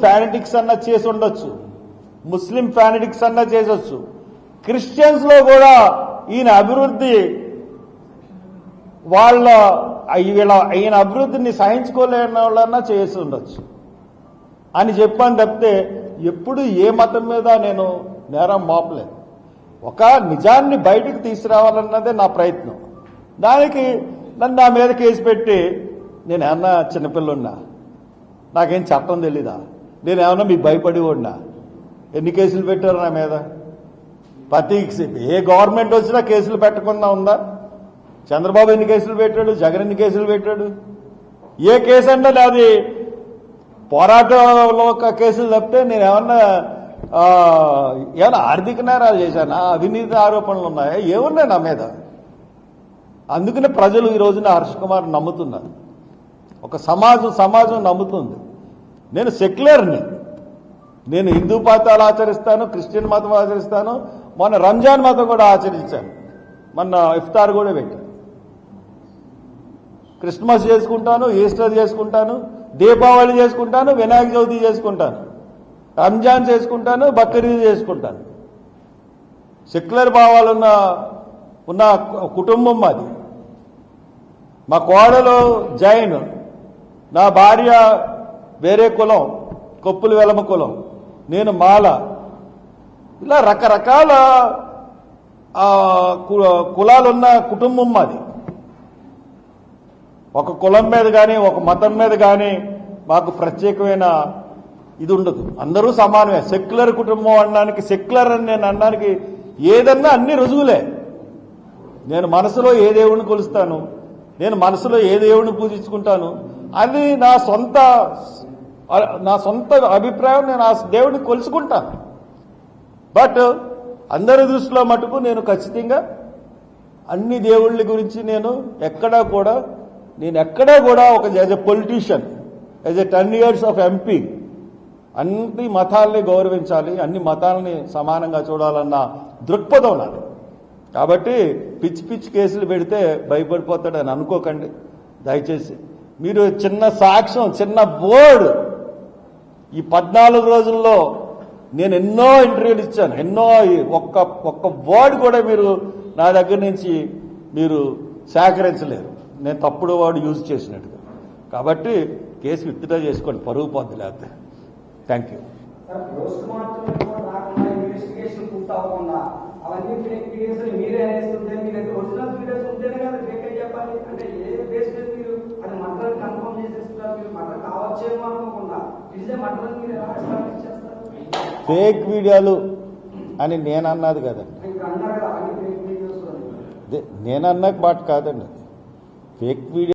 ఫానటిక్స్ అన్న చేసి ఉండొచ్చు, ముస్లిం ఫానటిక్స్ అన్న చేసొచ్చు, క్రిస్టియన్స్ లో కూడా ఈయన అభివృద్ధి ఈయన అభివృద్ధిని సహించుకోలేని వాళ్ళన్నా చేసి ఉండొచ్చు అని చెప్పాను తప్పితే ఎప్పుడు ఏ మతం మీద నేను నేరం మోపలేదు. ఒక నిజాన్ని బయటకు తీసుకురావాలన్నదే నా ప్రయత్నం. దానికి నన్ను నా మీద కేసు పెట్టి నేను ఏమన్నా చిన్నపిల్లున్నా, నాకేం చట్టం తెలీదా, నేను ఏమన్నా మీకు భయపడి ఉన్నా? ఎన్ని కేసులు పెట్టారు నా మీద? ప్రతి ఏ గవర్నమెంట్ వచ్చినా కేసులు పెట్టకుండా ఉందా? చంద్రబాబు ఎన్ని కేసులు పెట్టాడు, జగన్ ఎన్ని కేసులు పెట్టాడు? ఏ కేసు అంటే అది పోరాటంలో కేసులు తప్పితే నేను ఏమన్నా ఆర్థిక నేరాలు చేశానా, అవినీతి ఆరోపణలు ఉన్నాయా, ఏమున్నాయి నా మీద? అందుకనే ప్రజలు ఈ రోజున హర్ష కుమార్ నమ్ముతున్నారు, ఒక సమాజం నమ్ముతుంది. నేను సెక్యులర్ని, నేను హిందూ మతాలు ఆచరిస్తాను, క్రిస్టియన్ మతం ఆచరిస్తాను, మొన్న రంజాన్ మతం కూడా ఆచరించాను, మొన్న ఇఫ్తార్ కూడా పెట్టాను, క్రిస్మస్ చేసుకుంటాను, ఈస్టర్ చేసుకుంటాను, దీపావళి చేసుకుంటాను, వినాయక చవితి చేసుకుంటాను, రంజాన్ చేసుకుంటాను, బక్రీద్ చేసుకుంటాను. సెక్యులర్ భావాలు ఉన్న కుటుంబం మాది. మా కోడలు జైన్, నా భార్య వేరే కులం, కొప్పుల వెలమ కులం, నేను మాల. ఇలా రకరకాల కులాలున్న కుటుంబం మాది. ఒక కులం మీద కానీ ఒక మతం మీద కానీ మాకు ప్రత్యేకమైన ఇది ఉండదు. అందరూ సమానమే. సెక్యులర్ కుటుంబం అనడానికి, సెక్యులర్ అని నేను అనడానికి ఏదన్నా అన్ని రుజువులే. నేను మనసులో ఏ దేవుడిని కొలుస్తాను, నేను మనసులో ఏ దేవుడిని పూజించుకుంటాను, అది నా సొంత అభిప్రాయం. నేను ఆ దేవుడిని కొలుసుకుంటాను. బట్ అందరి దృష్టిలో మటుకు నేను ఖచ్చితంగా అన్ని దేవుళ్ళ గురించి నేను ఎక్కడా కూడా ఒక as a politician, as a 10 years of MP అన్ని మతాలని గౌరవించాలి, అన్ని మతాలని సమానంగా చూడాలన్న దృక్పథం నాది. కాబట్టి పిచ్చి కేసులు పెడితే భయపడిపోతాడని అనుకోకండి దయచేసి. మీరు చిన్న సాక్ష్యం, చిన్న బోర్డు, ఈ 14 రోజుల్లో నేను ఎన్నో ఇంటర్వ్యూలు ఇచ్చాను, ఎన్నో ఒక్క వర్డ్ కూడా మీరు నా దగ్గర నుంచి మీరు సేకరించలేరు, నేను తప్పుడు వర్డ్ యూజ్ చేసినట్టుగా. కాబట్టి కేసు విత్డ్రా చేసుకోండి, పరుగు పోద్ది లేకపోతే. Thank you. ఫేక్ వీడియోలు అని నేను అన్నది కదండి, నేను అన్న మాట కాదండి. Fake video